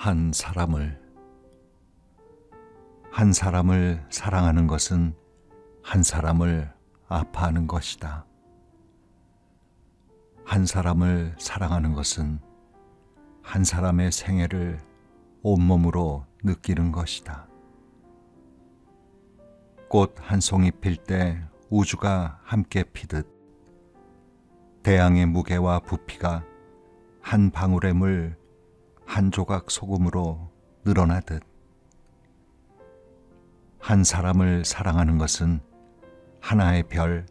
한 사람을 사랑하는 것은 한 사람을 아파하는 것이다. 한 사람을 사랑하는 것은 한 사람의 생애를 온몸으로 느끼는 것이다. 꽃 한 송이 필 때 우주가 함께 피듯 대양의 무게와 부피가 한 방울의 물, 한 조각 소금으로 늘어나듯 한 사람을 사랑하는 것은 하나의 별,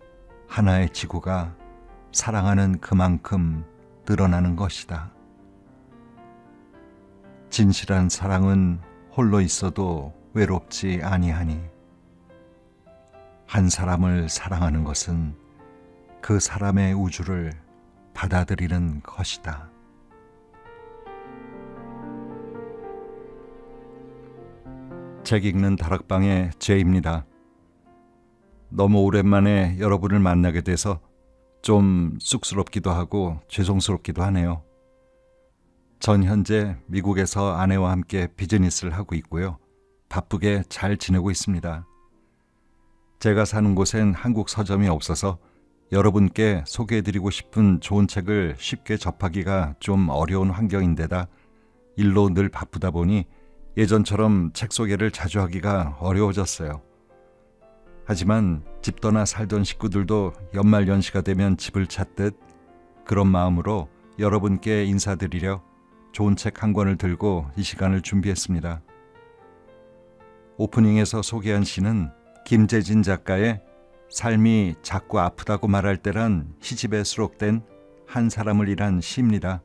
하나의 지구가 사랑하는 그만큼 늘어나는 것이다. 진실한 사랑은 홀로 있어도 외롭지 아니하니 한 사람을 사랑하는 것은 그 사람의 우주를 받아들이는 것이다. 책 읽는 다락방의 제입니다. 너무 오랜만에 여러분을 만나게 돼서 좀 쑥스럽기도 하고 죄송스럽기도 하네요. 전 현재 미국에서 아내와 함께 비즈니스를 하고 있고요. 바쁘게 잘 지내고 있습니다. 제가 사는 곳엔 한국 서점이 없어서 여러분께 소개해드리고 싶은 좋은 책을 쉽게 접하기가 좀 어려운 환경인데다 일로 늘 바쁘다 보니 예전처럼 책 소개를 자주 하기가 어려워졌어요. 하지만 집 떠나 살던 식구들도 연말 연시가 되면 집을 찾듯 그런 마음으로 여러분께 인사드리려 좋은 책 한 권을 들고 이 시간을 준비했습니다. 오프닝에서 소개한 시는 김재진 작가의 삶이 자꾸 아프다고 말할 때란 시집에 수록된 한 사람을 위한 시입니다.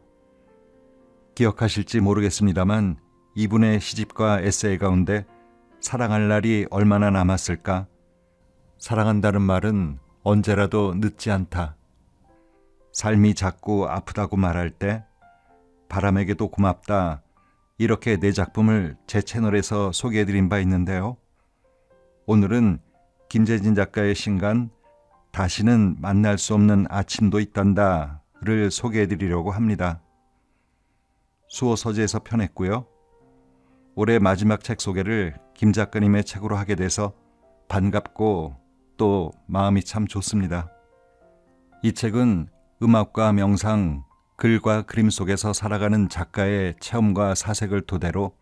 기억하실지 모르겠습니다만 이분의 시집과 에세이 가운데 사랑할 날이 얼마나 남았을까? 사랑한다는 말은 언제라도 늦지 않다. 삶이 자꾸 아프다고 말할 때 바람에게도 고맙다. 이렇게 네 작품을 제 채널에서 소개해드린 바 있는데요. 오늘은 김재진 작가의 신간 다시는 만날 수 없는 아침도 있단다를 소개해드리려고 합니다. 수호 서재에서 펴냈고요. 올해 마지막 책 소개를 김 작가님의 책으로 하게 돼서 반갑고 또 마음이 참 좋습니다. 이 책은 음악과 명상, 글과 그림 속에서 살아가는 작가의 체험과 사색을 토대로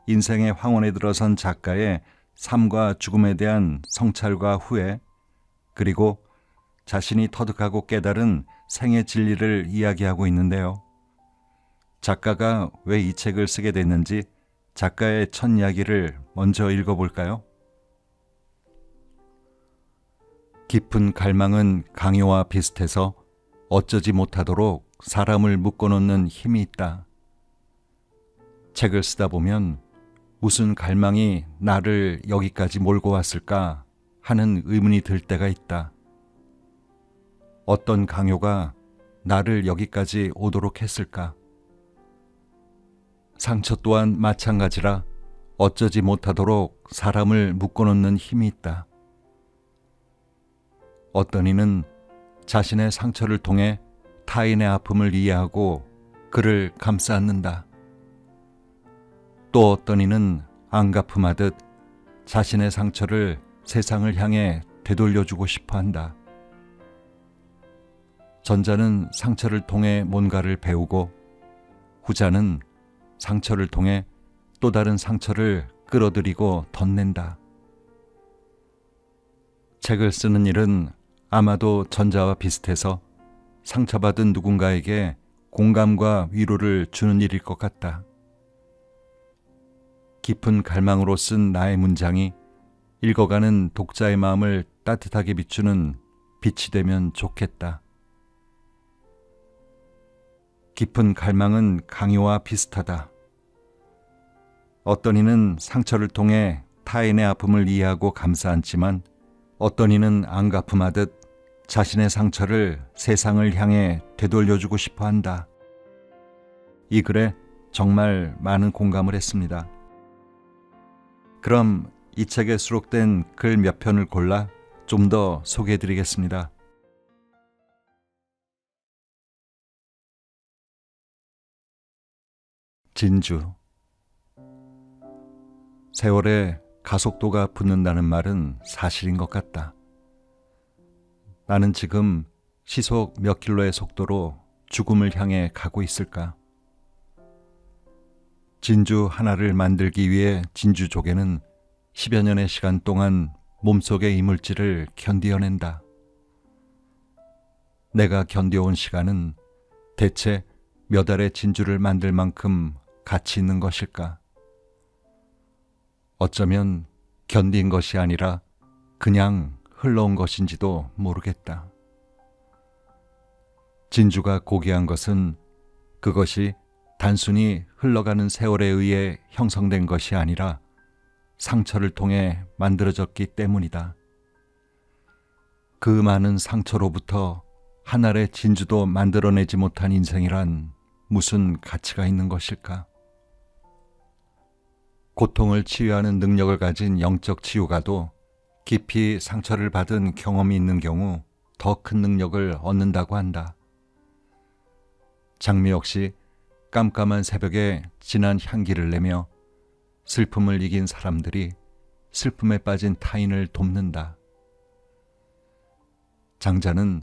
인생의 황혼에 들어선 작가의 삶과 죽음에 대한 성찰과 후회, 그리고 자신이 터득하고 깨달은 생의 진리를 이야기하고 있는데요. 작가가 왜 이 책을 쓰게 됐는지 작가의 첫 이야기를 먼저 읽어볼까요? 깊은 갈망은 강요와 비슷해서 어쩌지 못하도록 사람을 묶어놓는 힘이 있다. 책을 쓰다 보면 무슨 갈망이 나를 여기까지 몰고 왔을까 하는 의문이 들 때가 있다. 어떤 강요가 나를 여기까지 오도록 했을까? 상처 또한 마찬가지라 어쩌지 못하도록 사람을 묶어놓는 힘이 있다. 어떤 이는 자신의 상처를 통해 타인의 아픔을 이해하고 그를 감싸 안는다. 또 어떤 이는 안갚음하듯 자신의 상처를 세상을 향해 되돌려주고 싶어 한다. 전자는 상처를 통해 뭔가를 배우고 후자는 상처를 통해 또 다른 상처를 끌어들이고 덧낸다. 책을 쓰는 일은 아마도 전자와 비슷해서 상처받은 누군가에게 공감과 위로를 주는 일일 것 같다. 깊은 갈망으로 쓴 나의 문장이 읽어가는 독자의 마음을 따뜻하게 비추는 빛이 되면 좋겠다. 깊은 갈망은 강요와 비슷하다. 어떤 이는 상처를 통해 타인의 아픔을 이해하고 감싸 안지만 어떤 이는 안갚음하듯 자신의 상처를 세상을 향해 되돌려주고 싶어 한다. 이 글에 정말 많은 공감을 했습니다. 그럼 이 책에 수록된 글 몇 편을 골라 좀 더 소개해드리겠습니다. 진주. 세월에 가속도가 붙는다는 말은 사실인 것 같다. 나는 지금 시속 몇 킬로의 속도로 죽음을 향해 가고 있을까? 진주 하나를 만들기 위해 진주조개는 10여 년의 시간 동안 몸속의 이물질을 견디어낸다. 내가 견뎌온 시간은 대체 몇 알의 진주를 만들 만큼 가치 있는 것일까? 어쩌면 견딘 것이 아니라 그냥 흘러온 것인지도 모르겠다. 진주가 고귀한 것은 그것이 단순히 흘러가는 세월에 의해 형성된 것이 아니라 상처를 통해 만들어졌기 때문이다. 그 많은 상처로부터 한 알의 진주도 만들어내지 못한 인생이란 무슨 가치가 있는 것일까? 고통을 치유하는 능력을 가진 영적 치유가도 깊이 상처를 받은 경험이 있는 경우 더 큰 능력을 얻는다고 한다. 장미 역시 깜깜한 새벽에 진한 향기를 내며 슬픔을 이긴 사람들이 슬픔에 빠진 타인을 돕는다. 장자는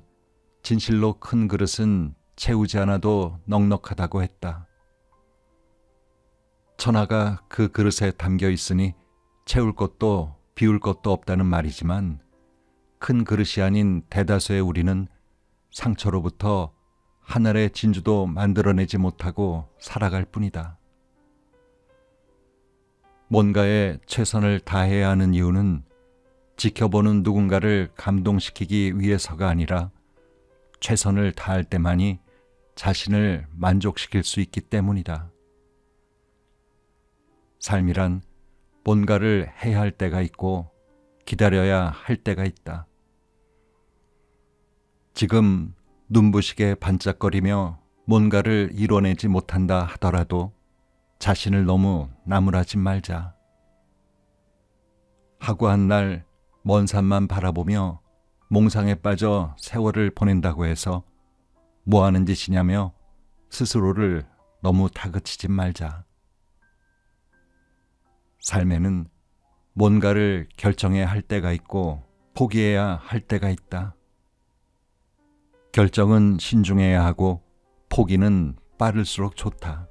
진실로 큰 그릇은 채우지 않아도 넉넉하다고 했다. 천하가 그 그릇에 담겨 있으니 채울 것도 비울 것도 없다는 말이지만 큰 그릇이 아닌 대다수의 우리는 상처로부터 한 알의 진주도 만들어내지 못하고 살아갈 뿐이다. 뭔가에 최선을 다해야 하는 이유는 지켜보는 누군가를 감동시키기 위해서가 아니라 최선을 다할 때만이 자신을 만족시킬 수 있기 때문이다. 삶이란 뭔가를 해야 할 때가 있고 기다려야 할 때가 있다. 지금 눈부시게 반짝거리며 뭔가를 이뤄내지 못한다 하더라도 자신을 너무 나무라지 말자. 하고한 날 먼 산만 바라보며 몽상에 빠져 세월을 보낸다고 해서 뭐 하는 짓이냐며 스스로를 너무 다그치지 말자. 삶에는 뭔가를 결정해야 할 때가 있고 포기해야 할 때가 있다. 결정은 신중해야 하고 포기는 빠를수록 좋다.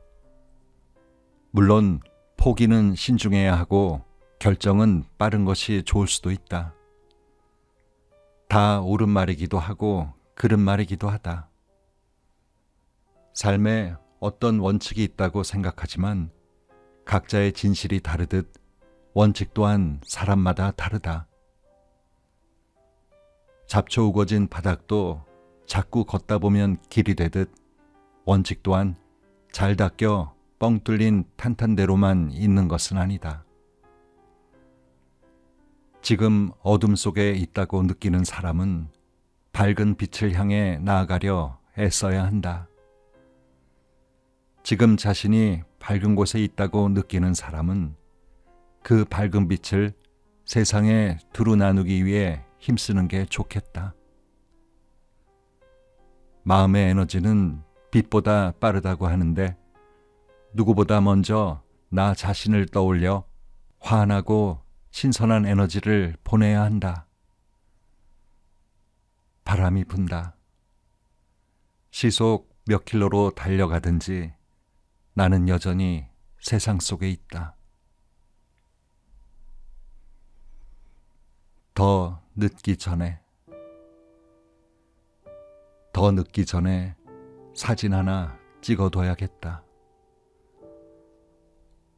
물론 포기는 신중해야 하고 결정은 빠른 것이 좋을 수도 있다. 다 옳은 말이기도 하고 그른 말이기도 하다. 삶에 어떤 원칙이 있다고 생각하지만 각자의 진실이 다르듯 원칙 또한 사람마다 다르다. 잡초 우거진 바닥도 자꾸 걷다 보면 길이 되듯 원칙 또한 잘 닦여 뻥 뚫린 탄탄대로만 있는 것은 아니다. 지금 어둠 속에 있다고 느끼는 사람은 밝은 빛을 향해 나아가려 애써야 한다. 지금 자신이 밝은 곳에 있다고 느끼는 사람은 그 밝은 빛을 세상에 두루 나누기 위해 힘쓰는 게 좋겠다. 마음의 에너지는 빛보다 빠르다고 하는데 누구보다 먼저 나 자신을 떠올려 환하고 신선한 에너지를 보내야 한다. 바람이 분다. 시속 몇 킬로로 달려가든지 나는 여전히 세상 속에 있다. 더 늦기 전에 사진 하나 찍어둬야겠다.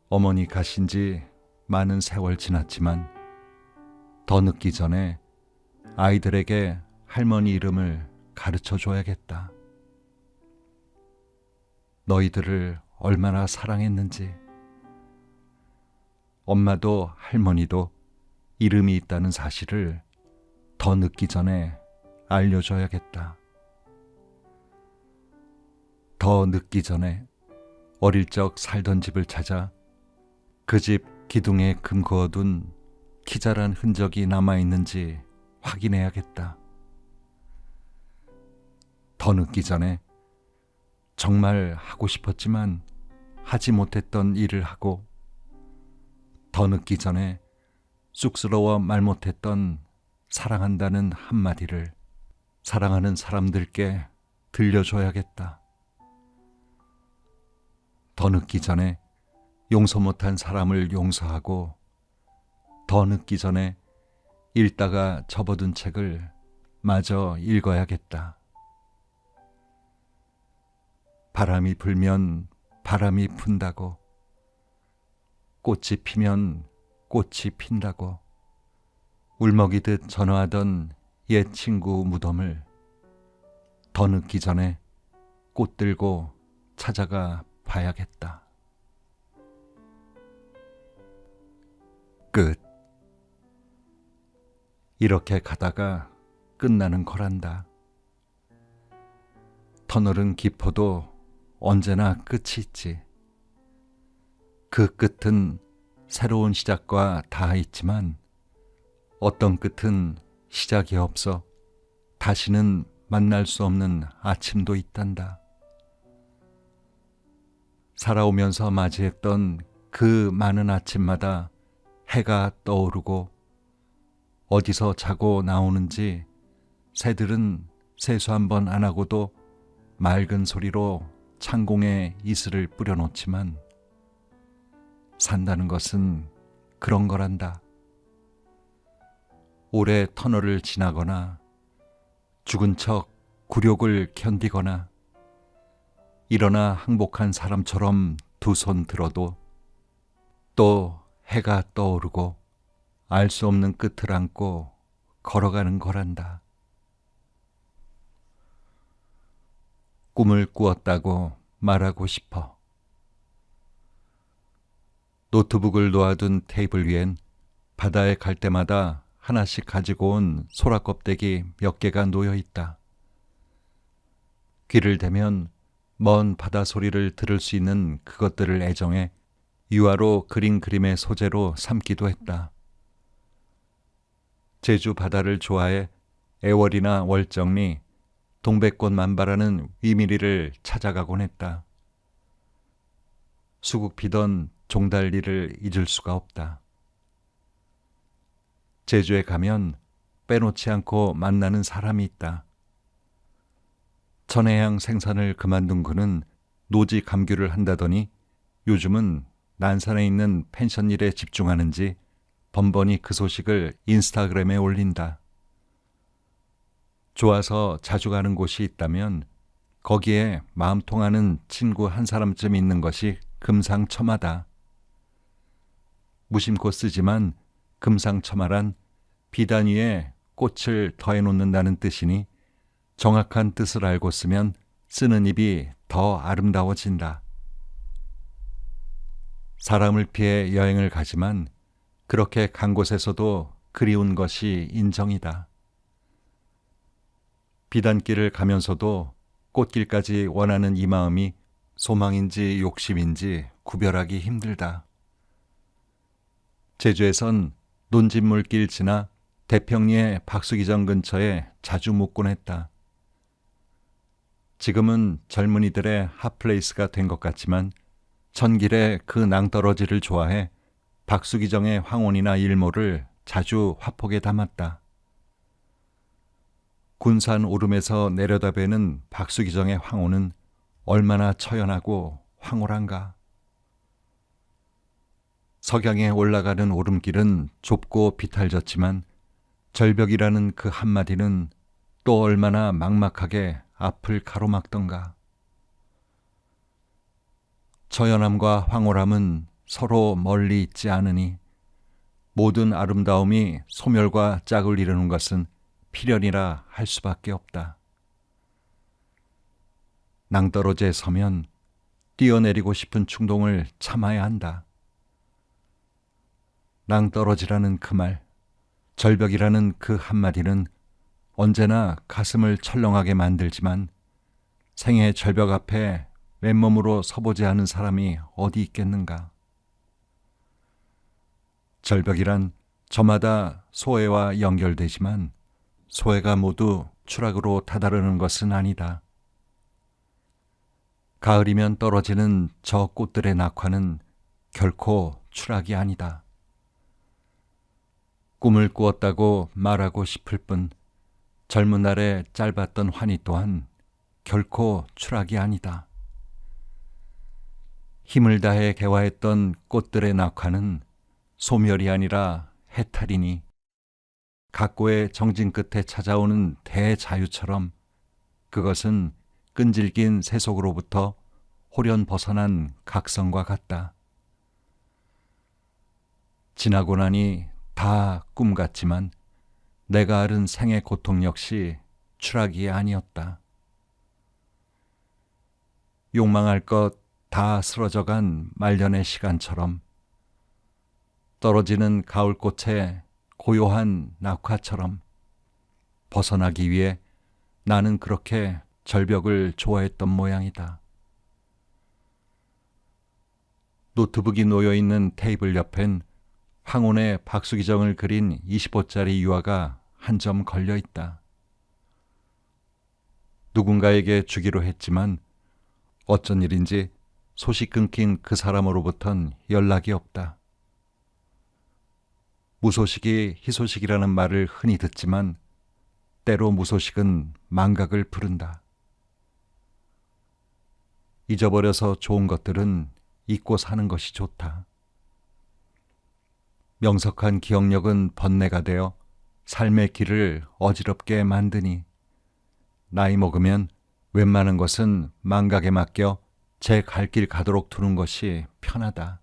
어머니 가신 지 많은 세월 지났지만 더 늦기 전에 아이들에게 할머니 이름을 가르쳐 줘야겠다. 너희들을 얼마나 사랑했는지, 엄마도 할머니도 이름이 있다는 사실을 더 늦기 전에 알려줘야겠다. 더 늦기 전에 어릴 적 살던 집을 찾아 그 집 기둥에 금 그어둔 키자란 흔적이 남아있는지 확인해야겠다. 더 늦기 전에 정말 하고 싶었지만 하지 못했던 일을 하고 더 늦기 전에 쑥스러워 말 못했던 사랑한다는 한마디를 사랑하는 사람들께 들려줘야겠다. 더 늦기 전에 용서 못한 사람을 용서하고 더 늦기 전에 읽다가 접어둔 책을 마저 읽어야겠다. 바람이 불면 바람이 분다고, 꽃이 피면 꽃이 핀다고 울먹이듯 전화하던 옛 친구 무덤을 더 늦기 전에 꽃 들고 찾아가 봐야겠다. 끝. 이렇게 가다가 끝나는 거란다. 터널은 깊어도 언제나 끝이 있지. 그 끝은 새로운 시작과 닿아 있지만 어떤 끝은 시작이 없어 다시는 만날 수 없는 아침도 있단다. 살아오면서 맞이했던 그 많은 아침마다 해가 떠오르고 어디서 자고 나오는지 새들은 세수 한 번 안 하고도 맑은 소리로 창공에 이슬을 뿌려놓지만 산다는 것은 그런 거란다. 오래 터널을 지나거나 죽은 척 굴욕을 견디거나 일어나 항복한 사람처럼 두 손 들어도 또 해가 떠오르고 알 수 없는 끝을 안고 걸어가는 거란다. 꿈을 꾸었다고 말하고 싶어. 노트북을 놓아둔 테이블 위엔 바다에 갈 때마다 하나씩 가지고 온 소라 껍데기 몇 개가 놓여 있다. 귀를 대면 먼 바다 소리를 들을 수 있는 그것들을 애정해 유화로 그린 그림의 소재로 삼기도 했다. 제주 바다를 좋아해 애월이나 월정리, 동백꽃 만발하는 위미리를 찾아가곤 했다. 수국 피던 종달리를 잊을 수가 없다. 제주에 가면 빼놓지 않고 만나는 사람이 있다. 천혜향 생산을 그만둔 그는 노지 감귤을 한다더니 요즘은 난산에 있는 펜션 일에 집중하는지 번번이 그 소식을 인스타그램에 올린다. 좋아서 자주 가는 곳이 있다면 거기에 마음 통하는 친구 한 사람쯤 있는 것이 금상첨화다. 무심코 쓰지만 금상첨화란 비단 위에 꽃을 더해놓는다는 뜻이니 정확한 뜻을 알고 쓰면 쓰는 입이 더 아름다워진다. 사람을 피해 여행을 가지만 그렇게 간 곳에서도 그리운 것이 인정이다. 비단길을 가면서도 꽃길까지 원하는 이 마음이 소망인지 욕심인지 구별하기 힘들다. 제주에선 논진물길 지나 대평리의 박수기정 근처에 자주 묵곤 했다. 지금은 젊은이들의 핫플레이스가 된 것 같지만 천길의 그 낭떠러지를 좋아해 박수기정의 황혼이나 일모를 자주 화폭에 담았다. 군산 오름에서 내려다보는 박수기정의 황혼은 얼마나 처연하고 황홀한가. 석양에 올라가는 오름길은 좁고 비탈졌지만 절벽이라는 그 한마디는 또 얼마나 막막하게 앞을 가로막던가. 처연함과 황홀함은 서로 멀리 있지 않으니 모든 아름다움이 소멸과 짝을 이루는 것은 필연이라 할 수밖에 없다. 낭떠러지에 서면 뛰어내리고 싶은 충동을 참아야 한다. 낭떠러지라는 그 말, 절벽이라는 그 한마디는 언제나 가슴을 철렁하게 만들지만 생의 절벽 앞에 맨몸으로 서보지 않은 사람이 어디 있겠는가. 절벽이란 저마다 소외와 연결되지만 소외가 모두 추락으로 다다르는 것은 아니다. 가을이면 떨어지는 저 꽃들의 낙화는 결코 추락이 아니다. 꿈을 꾸었다고 말하고 싶을 뿐 젊은 날의 짧았던 환희 또한 결코 추락이 아니다. 힘을 다해 개화했던 꽃들의 낙화는 소멸이 아니라 해탈이니 각고의 정진 끝에 찾아오는 대자유처럼 그것은 끈질긴 세속으로부터 홀연 벗어난 각성과 같다. 지나고 나니 다 꿈 같지만 내가 앓은 생의 고통 역시 추락이 아니었다. 욕망할 것 다 쓰러져간 말년의 시간처럼 떨어지는 가을꽃의 고요한 낙화처럼 벗어나기 위해 나는 그렇게 절벽을 좋아했던 모양이다. 노트북이 놓여있는 테이블 옆엔 황혼의 박수기정을 그린 25짜리 유화가 한 점 걸려있다. 누군가에게 주기로 했지만 어쩐 일인지 소식 끊긴 그 사람으로부턴 연락이 없다. 무소식이 희소식이라는 말을 흔히 듣지만 때로 무소식은 망각을 부른다. 잊어버려서 좋은 것들은 잊고 사는 것이 좋다. 명석한 기억력은 번뇌가 되어 삶의 길을 어지럽게 만드니 나이 먹으면 웬만한 것은 망각에 맡겨 제 갈 길 가도록 두는 것이 편하다.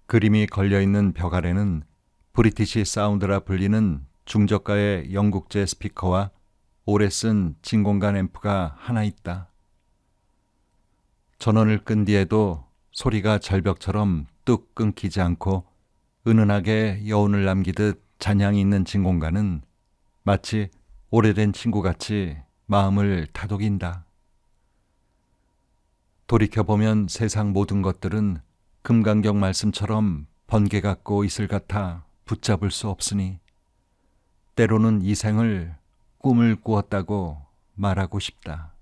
그림이 걸려있는 벽 아래는 브리티시 사운드라 불리는 중저가의 영국제 스피커와 오래 쓴 진공관 앰프가 하나 있다. 전원을 끈 뒤에도 소리가 절벽처럼 뚝 끊기지 않고 은은하게 여운을 남기듯 잔향이 있는 진공관은 마치 오래된 친구같이 마음을 다독인다. 돌이켜보면 세상 모든 것들은 금강경 말씀처럼 번개 같고 이슬 같아 붙잡을 수 없으니 때로는 이 생을 꿈을 꾸었다고 말하고 싶다.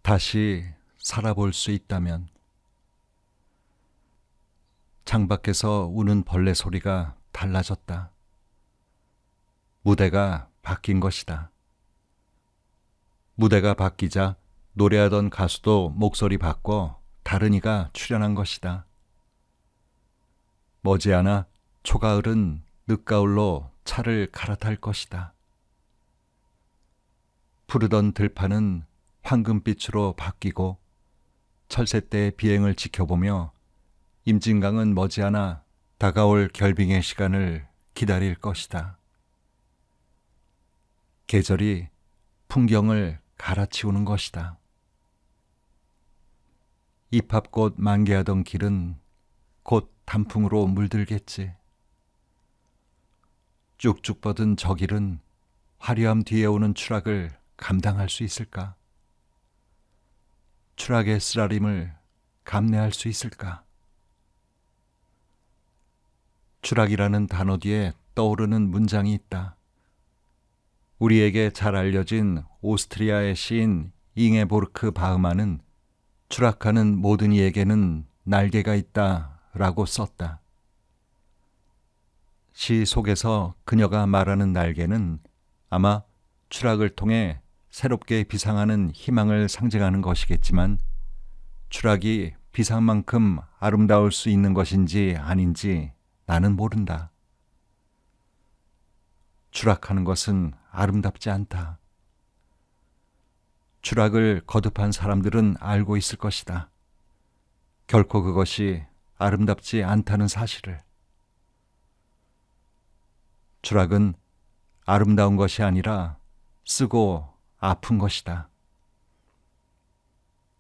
다시 살아볼 수 있다면. 창밖에서 우는 벌레 소리가 달라졌다. 무대가 바뀐 것이다. 무대가 바뀌자 노래하던 가수도 목소리 바꿔 다른 이가 출연한 것이다. 머지않아 초가을은 늦가을로 차를 갈아탈 것이다. 푸르던 들판은 황금빛으로 바뀌고 철새 때의 비행을 지켜보며 임진강은 머지않아 다가올 결빙의 시간을 기다릴 것이다. 계절이 풍경을 갈아치우는 것이다. 이팝꽃 만개하던 길은 곧 단풍으로 물들겠지. 쭉쭉 뻗은 저 길은 화려함 뒤에 오는 추락을 감당할 수 있을까? 추락의 쓰라림을 감내할 수 있을까? 추락이라는 단어 뒤에 떠오르는 문장이 있다. 우리에게 잘 알려진 오스트리아의 시인 잉에보르크 바흐만은 추락하는 모든 이에게는 날개가 있다 라고 썼다. 시 속에서 그녀가 말하는 날개는 아마 추락을 통해 새롭게 비상하는 희망을 상징하는 것이겠지만 추락이 비상만큼 아름다울 수 있는 것인지 아닌지 나는 모른다. 추락하는 것은 아름답지 않다. 추락을 거듭한 사람들은 알고 있을 것이다. 결코 그것이 아름답지 않다는 사실을. 추락은 아름다운 것이 아니라 쓰고 아픈 것이다.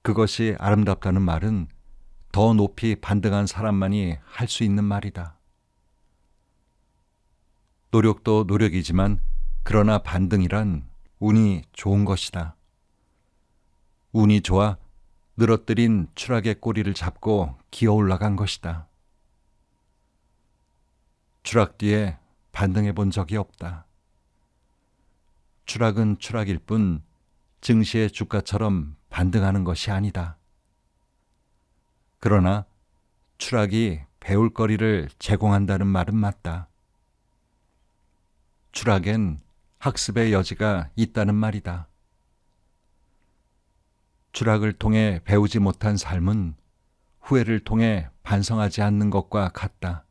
그것이 아름답다는 말은 더 높이 반등한 사람만이 할 수 있는 말이다. 노력도 노력이지만 그러나 반등이란 운이 좋은 것이다. 운이 좋아 늘어뜨린 추락의 꼬리를 잡고 기어 올라간 것이다. 추락 뒤에 반등해 본 적이 없다. 추락은 추락일 뿐 증시의 주가처럼 반등하는 것이 아니다. 그러나 추락이 배울 거리를 제공한다는 말은 맞다. 추락엔 학습의 여지가 있다는 말이다. 추락을 통해 배우지 못한 삶은 후회를 통해 반성하지 않는 것과 같다.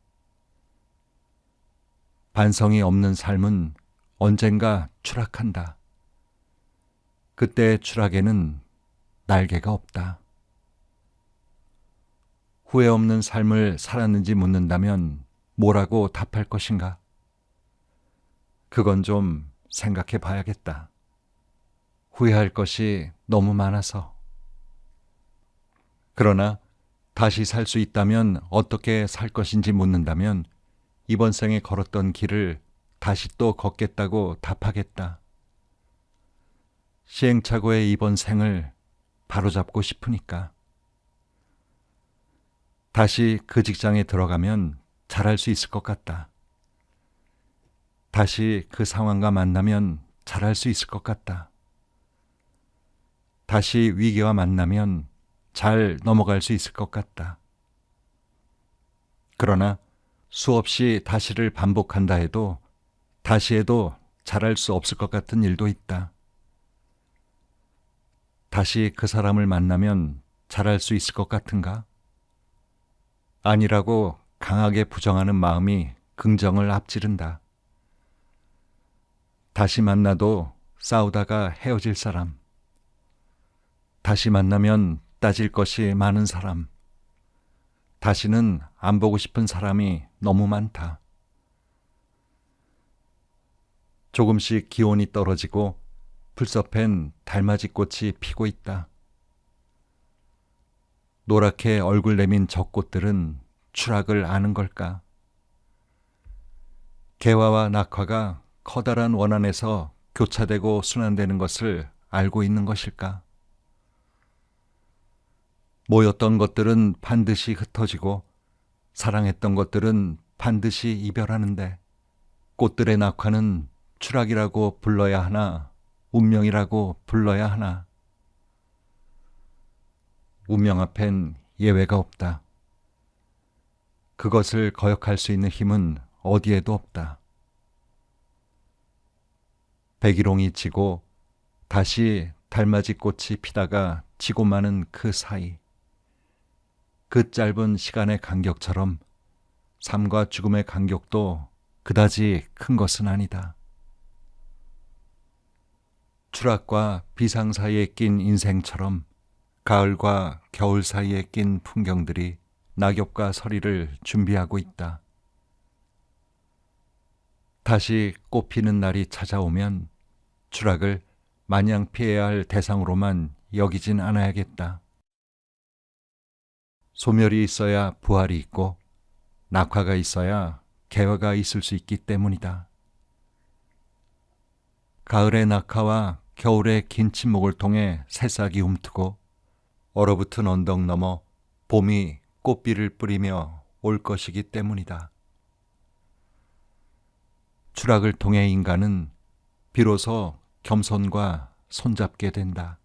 반성이 없는 삶은 언젠가 추락한다. 그때의 추락에는 날개가 없다. 후회 없는 삶을 살았는지 묻는다면 뭐라고 답할 것인가? 그건 좀 생각해 봐야겠다. 후회할 것이 너무 많아서. 그러나 다시 살 수 있다면 어떻게 살 것인지 묻는다면 이번 생에 걸었던 길을 다시 또 걷겠다고 답하겠다. 시행착오의 이번 생을 바로잡고 싶으니까. 다시 그 직장에 들어가면 잘할 수 있을 것 같다. 다시 그 상황과 만나면 잘할 수 있을 것 같다. 다시 위기와 만나면 잘 넘어갈 수 있을 것 같다. 그러나 수없이 다시를 반복한다 해도 다시 해도 잘할 수 없을 것 같은 일도 있다. 다시 그 사람을 만나면 잘할 수 있을 것 같은가? 아니라고 강하게 부정하는 마음이 긍정을 앞지른다. 다시 만나도 싸우다가 헤어질 사람. 다시 만나면 따질 것이 많은 사람. 다시는 안 보고 싶은 사람이 너무 많다. 조금씩 기온이 떨어지고 풀숲엔 달맞이 꽃이 피고 있다. 노랗게 얼굴 내민 저 꽃들은 추락을 아는 걸까? 개화와 낙화가 커다란 원안에서 교차되고 순환되는 것을 알고 있는 것일까? 모였던 것들은 반드시 흩어지고 사랑했던 것들은 반드시 이별하는데 꽃들의 낙화는 추락이라고 불러야 하나 운명이라고 불러야 하나? 운명 앞엔 예외가 없다. 그것을 거역할 수 있는 힘은 어디에도 없다. 백일홍이 지고 다시 달맞이 꽃이 피다가 지고 마는 그 사이, 그 짧은 시간의 간격처럼 삶과 죽음의 간격도 그다지 큰 것은 아니다. 추락과 비상 사이에 낀 인생처럼 가을과 겨울 사이에 낀 풍경들이 낙엽과 서리를 준비하고 있다. 다시 꽃피는 날이 찾아오면 추락을 마냥 피해야 할 대상으로만 여기진 않아야겠다. 소멸이 있어야 부활이 있고 낙화가 있어야 개화가 있을 수 있기 때문이다. 가을의 낙하와 겨울의 긴 침묵을 통해 새싹이 움트고 얼어붙은 언덕 너머 봄이 꽃비를 뿌리며 올 것이기 때문이다. 추락을 통해 인간은 비로소 겸손과 손잡게 된다.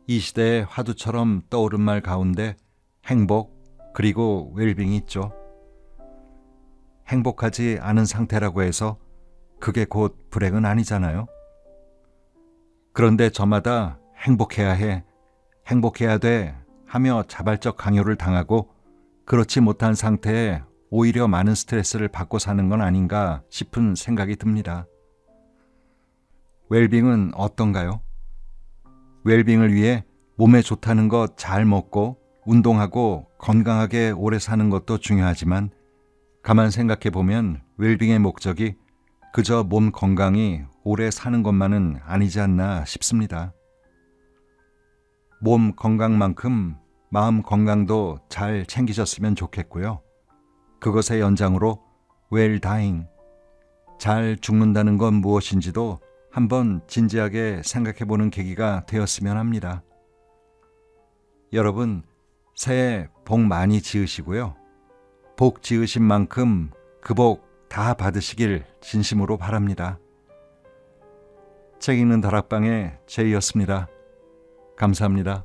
이 시대의 화두처럼 떠오른 말 가운데 행복 그리고 웰빙이 있죠. 행복하지 않은 상태라고 해서 그게 곧 불행은 아니잖아요. 그런데 저마다 행복해야 해, 행복해야 돼 하며 자발적 강요를 당하고 그렇지 못한 상태에 오히려 많은 스트레스를 받고 사는 건 아닌가 싶은 생각이 듭니다. 웰빙은 어떤가요? 웰빙을 위해 몸에 좋다는 것 잘 먹고 운동하고 건강하게 오래 사는 것도 중요하지만 가만 생각해 보면 웰빙의 목적이 그저 몸 건강이 오래 사는 것만은 아니지 않나 싶습니다. 몸 건강만큼 마음 건강도 잘 챙기셨으면 좋겠고요. 그것의 연장으로 웰다잉, 잘 죽는다는 건 무엇인지도 한번 진지하게 생각해보는 계기가 되었으면 합니다. 여러분, 새해 복 많이 지으시고요. 복 지으신 만큼 그 복 다 받으시길 진심으로 바랍니다. 책 읽는 다락방의 제이였습니다. 감사합니다.